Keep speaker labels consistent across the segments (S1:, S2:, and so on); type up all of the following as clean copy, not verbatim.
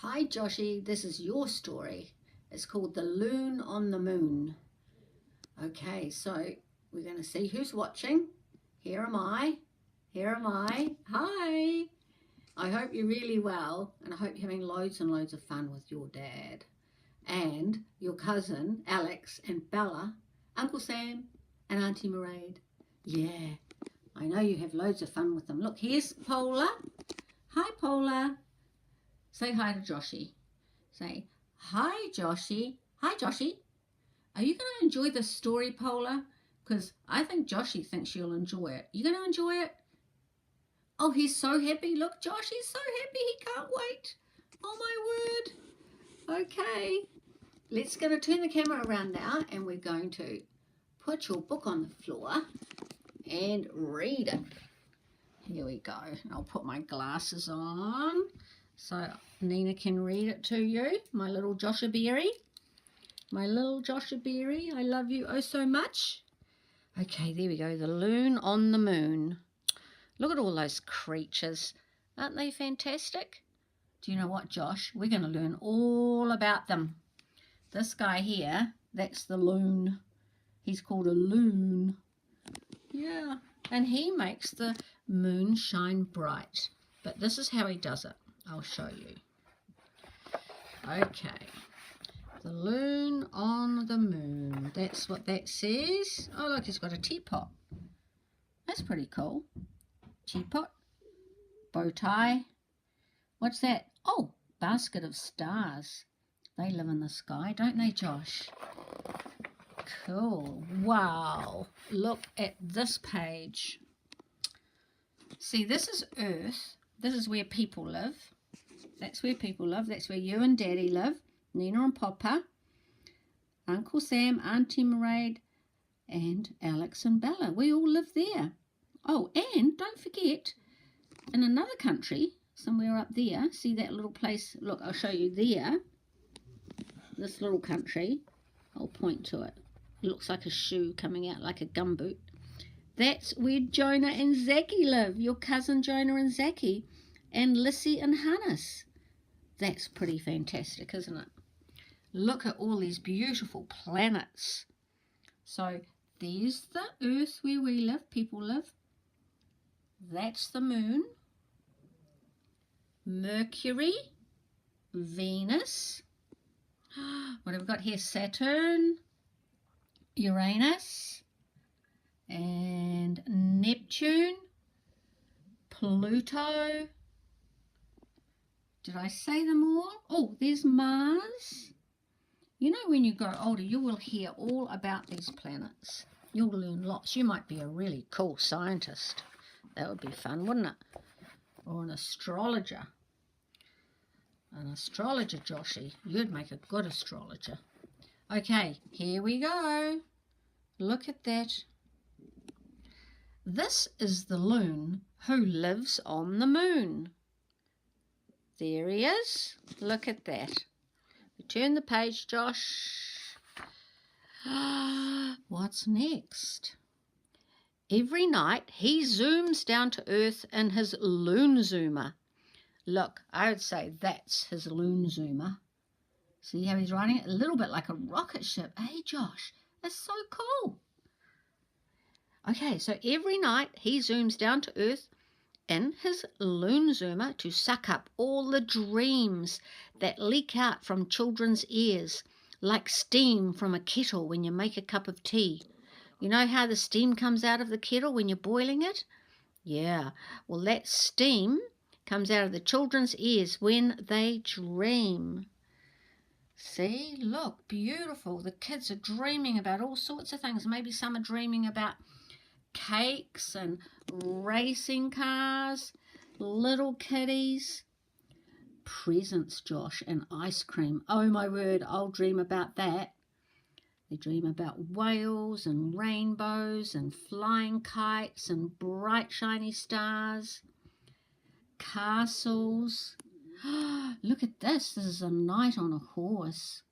S1: Hi Joshy, this is your story. It's called The Loon on the Moon. Okay, so we're going to see who's watching. Here am I. Here am I. Hi. I hope you're really well, and I hope you're having loads and loads of fun with your dad and your cousin Alex and Bella, Uncle Sam and Auntie Mairead. Yeah, I know you have loads of fun with them. Look, here's Paula. Hi Paula. Say hi to Joshy. Say, hi Joshy. Hi Joshy. Are you going to enjoy this story, Paula? Because I think Joshy thinks you'll enjoy it. You going to enjoy it? Oh, he's so happy. Look, Joshy's so happy. He can't wait. Oh, my word. Okay. Let's going to turn the camera around now, and we're going to put your book on the floor and read it. Here we go. I'll put my glasses on so Nina can read it to you. My little Joshy Berry. My little Joshy Berry, I love you oh so much. Okay, there we go. The Loon on the Moon. Look at all those creatures. Aren't they fantastic? Do you know what, Josh? We're going to learn all about them. This guy here, that's the loon. He's called a loon. Yeah, and he makes the moon shine bright. But this is how he does it. I'll show you. Okay. The Loon on the Moon. That's what that says. Oh, look, he's got a teapot. That's pretty cool. Teapot. Bow tie. What's that? Oh, basket of stars. They live in the sky, don't they, Josh? Cool. Wow. Look at this page. See, this is Earth. This is where people live. That's where people live. That's where you and Daddy live. Nina and Papa. Uncle Sam, Auntie Mairead, and Alex and Bella. We all live there. Oh, and don't forget, in another country, somewhere up there, see that little place? Look, I'll show you there. This little country. I'll point to it. It looks like a shoe coming out like a gumboot. That's where Jonah and Zachy live. Your cousin Jonah and Zachy. And Lissy and Hannes. That's pretty fantastic, isn't it? Look at all these beautiful planets. So there's the Earth where we live, people live. That's the Moon. Mercury. Venus. What have we got here? Saturn. Uranus. And Neptune. Pluto. Did I say them all? Oh, there's Mars. You know, when you grow older, you will hear all about these planets. You'll learn lots. You might be a really cool scientist. That would be fun, wouldn't it? Or an astrologer. An astrologer, Joshy. You'd make a good astrologer. Okay, here we go. Look at that. This is the loon who lives on the moon. There he is. Look at that. We turn the page, Josh. What's next? Every night he zooms down to Earth in his loon zoomer. Look, I would say that's his loon zoomer. See how he's riding it? A little bit like a rocket ship. Hey, Josh, that's so cool. Okay, so every night he zooms down to Earth in his loon zoomer to suck up all the dreams that leak out from children's ears, like steam from a kettle when you make a cup of tea. You know how the steam comes out of the kettle when you're boiling it? Yeah, well, that steam comes out of the children's ears when they dream. See, look, beautiful. The kids are dreaming about all sorts of things. Maybe some are dreaming about cakes and racing cars, little kitties, presents, Josh, and ice cream. Oh my word, I'll dream about that. They dream about whales and rainbows and flying kites and bright shiny stars, castles. Look at this. This is a knight on a horse.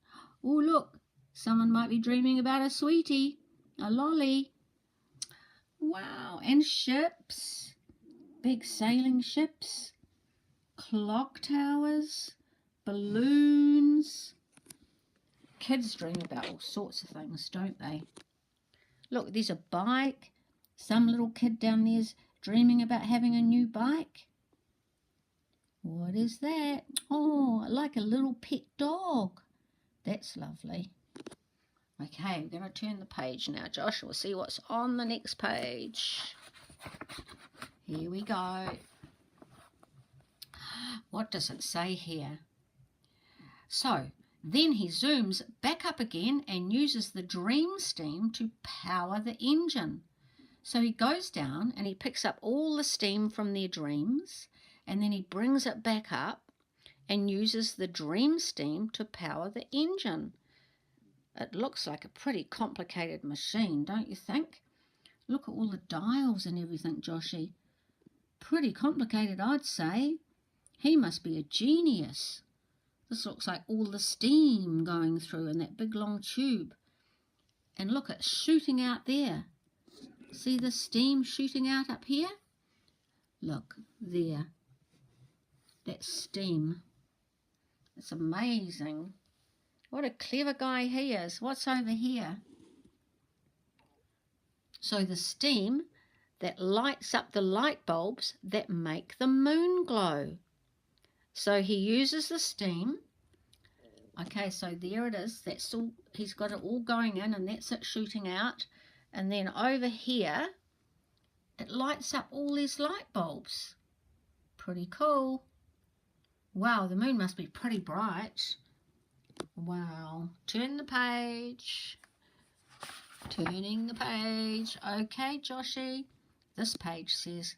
S1: Oh, look, someone might be dreaming about a sweetie, a lolly. Wow, and ships, big sailing ships, clock towers, balloons. Kids dream about all sorts of things, don't they? Look, there's a bike. Some little kid down there's dreaming about having a new bike. What is that? Oh, like a little pet dog. That's lovely. Okay, we're going to turn the page now, Josh. We'll see what's on the next page. Here we go. What does it say here? So, then he zooms back up again and uses the dream steam to power the engine. So he goes down and he picks up all the steam from their dreams, and then he brings it back up and uses the dream steam to power the engine. It looks like a pretty complicated machine, don't you think? Look at all the dials and everything, Joshy. Pretty complicated, I'd say. He must be a genius. This looks like all the steam going through in that big long tube. And look, it's shooting out there. See the steam shooting out up here? Look, there. That's steam. It's amazing. What a clever guy he is. What's over here? So the steam that lights up the light bulbs that make the moon glow. So he uses the steam. Okay, so there it is. That's all. He's got it all going in, and that's it shooting out. And then over here, it lights up all these light bulbs. Pretty cool. Wow, the moon must be pretty bright. Wow. Turn the page. Turning the page. Okay, Joshy. This page says,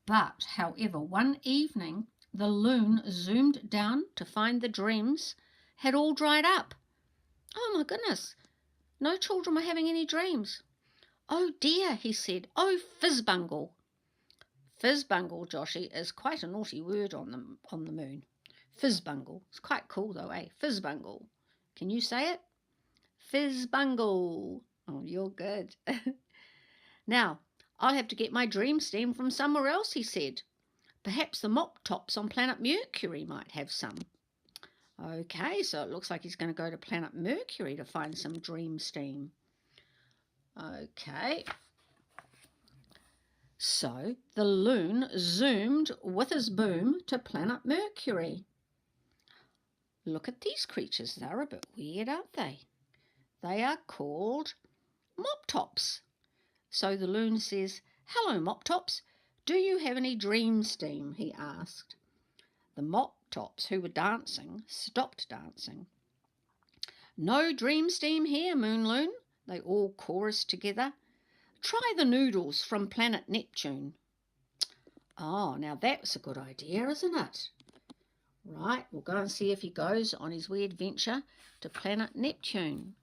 S1: but, however, one evening, the loon zoomed down to find the dreams had all dried up. Oh, my goodness. No children were having any dreams. Oh, dear, he said. Oh, fizzbungle. Fizzbungle, Joshy, is quite a naughty word on the moon. Fizzbungle. It's quite cool, though, eh? Fizzbungle. Can you say it? Fizzbungle. Oh, you're good. Now, I'll have to get my dream steam from somewhere else, he said. Perhaps the mop tops on planet Mercury might have some. Okay, so it looks like he's going to go to planet Mercury to find some dream steam. Okay. So the loon zoomed with his boom to planet Mercury. Look at these creatures. They're a bit weird, aren't they? They are called mop tops. So the loon says, hello, mop tops. Do you have any dream steam? He asked. The mop tops, who were dancing, stopped dancing. No dream steam here, Moon Loon, they all chorused together. Try the noodles from planet Neptune. Oh, now that's a good idea, isn't it? Right, we'll go and see if he goes on his weird venture to planet Neptune.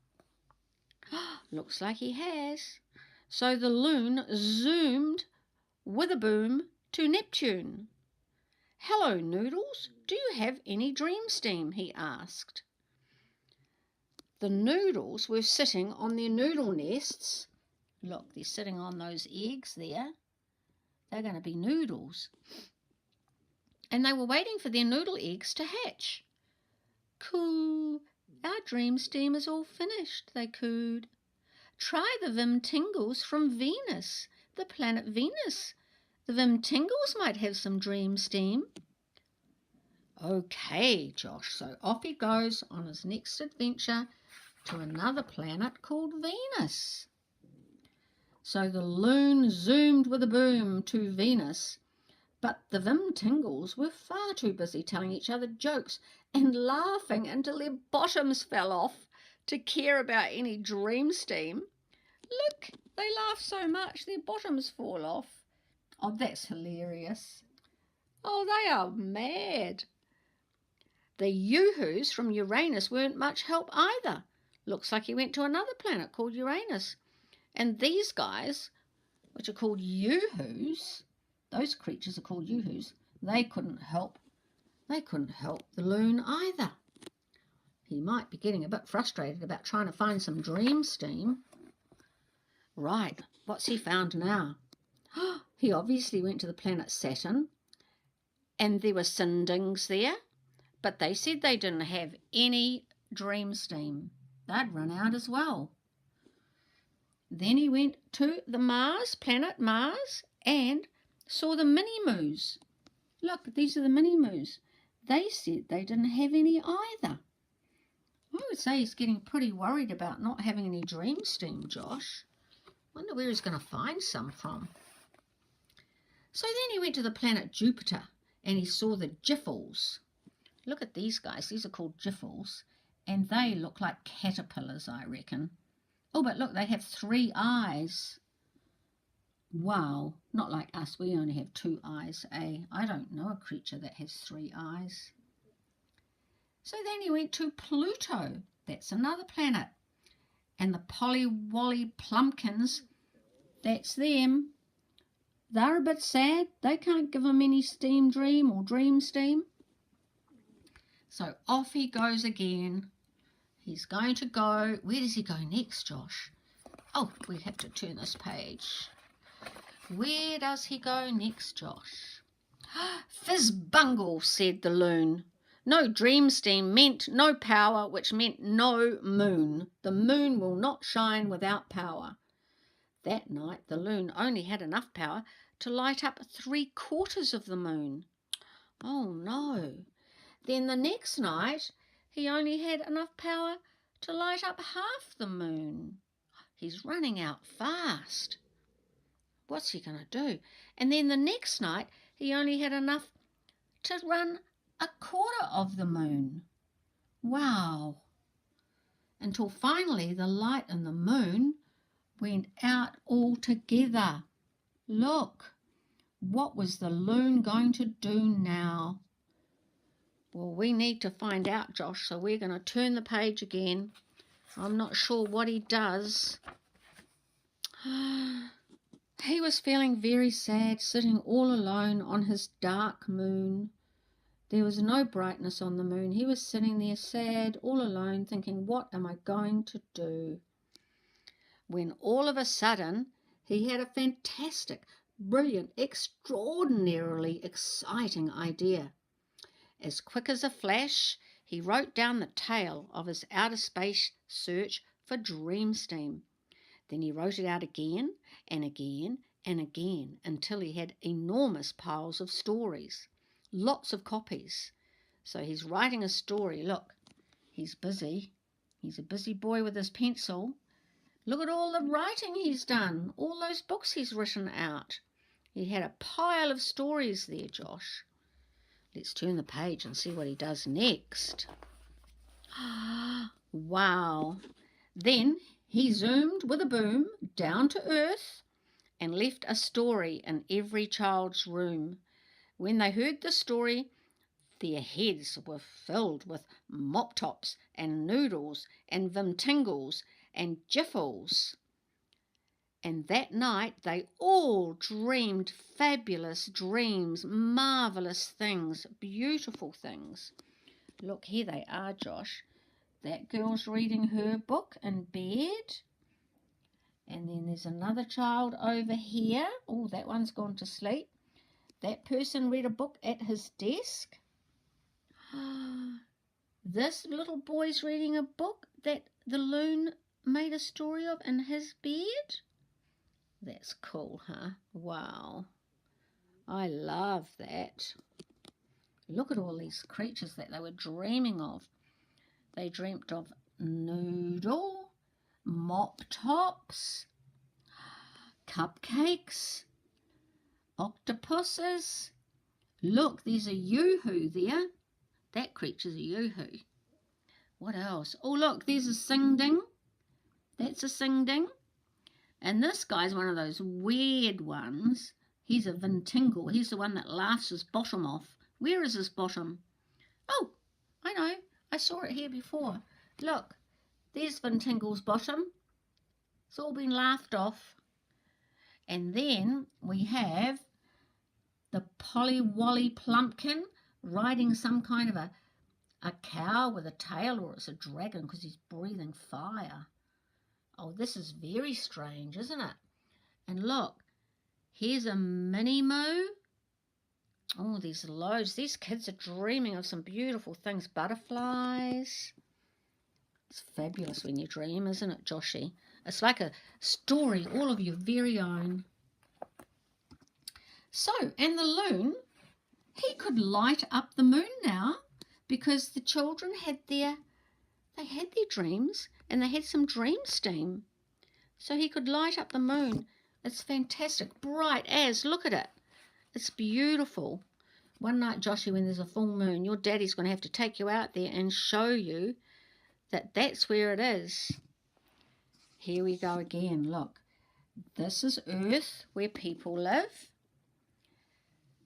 S1: Looks like he has. So the loon zoomed with a boom to Neptune. Hello, Noodles. Do you have any dream steam? He asked. The noodles were sitting on their noodle nests. Look, they're sitting on those eggs there. They're going to be noodles. And they were waiting for their noodle eggs to hatch. Coo, our dream steam is all finished, they cooed. Try the Vim Tingles from Venus, the planet Venus. The Vim Tingles might have some dream steam. Okay, Josh, so off he goes on his next adventure to another planet called Venus. So the loon zoomed with a boom to Venus, but the Vim Tingles were far too busy telling each other jokes and laughing until their bottoms fell off to care about any dream steam. Look, they laugh so much their bottoms fall off. Oh, that's hilarious. Oh, they are mad. The Yoo-hoos from Uranus weren't much help either. Looks like he went to another planet called Uranus. And these guys, which are called Yoo-hoos, those creatures are called Yoo-hoos, they couldn't help the loon either. He might be getting a bit frustrated about trying to find some dream steam. Right, what's he found now? He obviously went to the planet Saturn, and there were Sindings there, but they said they didn't have any dream steam. They'd run out as well. Then he went to the planet Mars, and saw the mini-moos. Look, these are the mini-moos. They said they didn't have any either. I would say he's getting pretty worried about not having any dream steam, Josh. Wonder where he's going to find some from. So then he went to the planet Jupiter, and he saw the Jiffles. Look at these guys. These are called Jiffles, and they look like caterpillars, I reckon. Oh, but look, they have 3 eyes. Wow, not like us. We only have 2 eyes, eh? I don't know a creature that has 3 eyes. So then he went to Pluto. That's another planet. And the Polly-Wolly Plumpkins, that's them. They're a bit sad. They can't give him any steam dream or dream steam. So off he goes again. He's going to go... Where does he go next, Josh? Oh, we have to turn this page. Where does he go next, Josh? Fizzbungle, said the loon. No dream steam meant no power, which meant no moon. The moon will not shine without power. That night the loon only had enough power to light up 3/4 of the moon. Oh no. Then the next night he only had enough power to light up half the moon. He's running out fast. What's he going to do? And then the next night he only had enough to run 1/4 of the moon. Wow. Until finally the light in the moon went out altogether. Look, what was the loon going to do now? Well, we need to find out, Josh, so we're going to turn the page again. I'm not sure what he does. He was feeling very sad, sitting all alone on his dark moon. There was no brightness on the moon. He was sitting there sad, all alone, thinking, what am I going to do? When all of a sudden he had a fantastic, brilliant, extraordinarily exciting idea. As quick as a flash, he wrote down the tale of his outer space search for dream steam. Then he wrote it out again and again and again until he had enormous piles of stories, lots of copies. So he's writing a story. Look, he's busy. He's a busy boy with his pencil. Look at all the writing he's done, all those books he's written out. He had a pile of stories there, Josh. Let's turn the page and see what he does next. Wow. Then he zoomed with a boom down to earth and left a story in every child's room. When they heard the story, their heads were filled with mop-tops and noodles and vimtingles and jiffles. And that night they all dreamed fabulous dreams, marvellous things, beautiful things. Look, here they are, Josh. That girl's reading her book in bed. And then there's another child over here. Oh, that one's gone to sleep. That person read a book at his desk. This little boy's reading a book that the loon made a story of in his bed. That's cool, huh? Wow. I love that. Look at all these creatures that they were dreaming of. They dreamt of noodle, mop-tops, cupcakes, octopuses. Look, there's a yoo-hoo there. That creature's a yoo-hoo. What else? Oh, look, there's a sing-ding. That's a sing-ding. And this guy's one of those weird ones. He's a vintingle. He's the one that laughs his bottom off. Where is his bottom? Oh, I know. I saw it here before. Look, there's Vintingle's bottom. It's all been laughed off. And then we have the Polly-Wolly Plumpkin riding some kind of a cow with a tail, or it's a dragon because he's breathing fire. Oh, this is very strange, isn't it? And look, here's a mini-moo. Oh, there's loads. These kids are dreaming of some beautiful things. Butterflies. It's fabulous when you dream, isn't it, Joshy? It's like a story, all of your very own. So, and the loon, he could light up the moon now because the children had their dreams and they had some dream steam. So he could light up the moon. It's fantastic, bright as, look at it. It's beautiful. One night, Joshy, when there's a full moon, your daddy's going to have to take you out there and show you that that's where it is. Here we go again, look. This is Earth, where people live.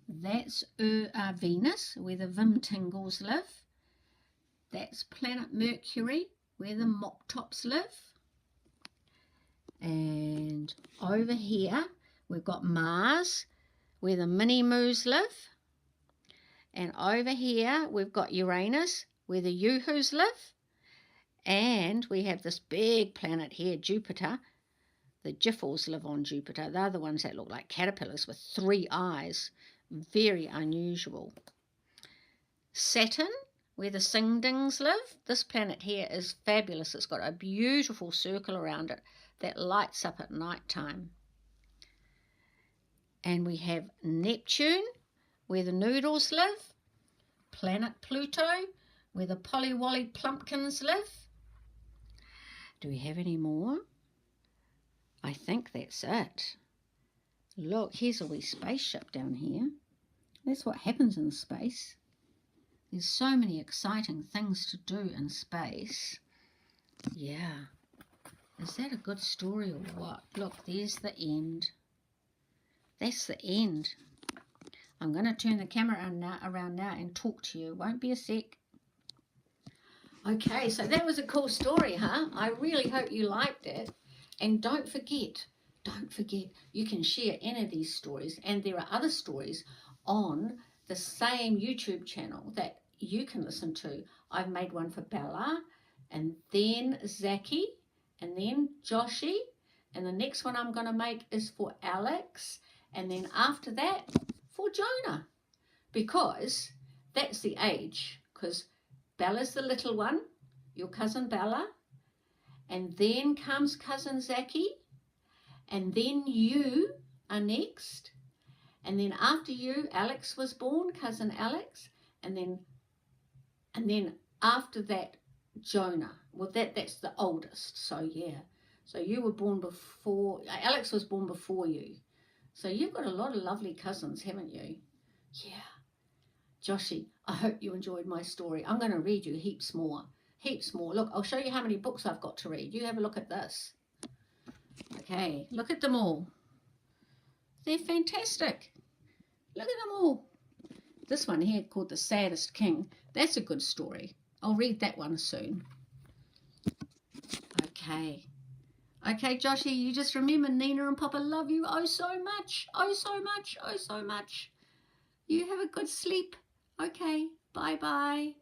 S1: That's Venus, where the Vim Tingles live. That's planet Mercury, where the Mop Tops live. And over here, we've got Mars, where the Mini Moos live. And over here, we've got Uranus, where the Yoo-hoos live. And we have this big planet here, Jupiter. The Jiffles live on Jupiter. They're the ones that look like caterpillars with 3 eyes. Very unusual. Saturn, where the Singdings live. This planet here is fabulous. It's got a beautiful circle around it that lights up at night time. And we have Neptune, where the Noodles live. Planet Pluto, where the Pollywolly Plumpkins live. Do we have any more? I think that's it. Look, here's a wee spaceship down here. That's what happens in space. There's so many exciting things to do in space. Yeah. Is that a good story or what? Look, there's the end. That's the end. I'm going to turn the camera around now and talk to you. Won't be a sec. Okay, so that was a cool story, huh? I really hope you liked it. And don't forget, you can share any of these stories. And there are other stories on the same YouTube channel that you can listen to. I've made one for Bella, and then Zachy, and then Joshy. And the next one I'm going to make is for Alex. And then after that, for Jonah. Because that's the age. Because Bella's the little one, your cousin Bella, and then comes cousin Zachy, and then you are next, and then after you, Alex was born, cousin Alex, and then after that, Jonah. Well, that's the oldest, so yeah. So you were born before, Alex was born before you. So you've got a lot of lovely cousins, haven't you? Yeah. Joshy, I hope you enjoyed my story. I'm going to read you heaps more. Look, I'll show you how many books I've got to read. You have a look at this. Okay, look at them all. They're fantastic. Look at them all. This one here called The Saddest King. That's a good story. I'll read that one soon. Okay. Okay, Joshy, you just remember Nina and Papa love you oh so much. Oh so much. Oh so much. You have a good sleep. Okay, bye-bye.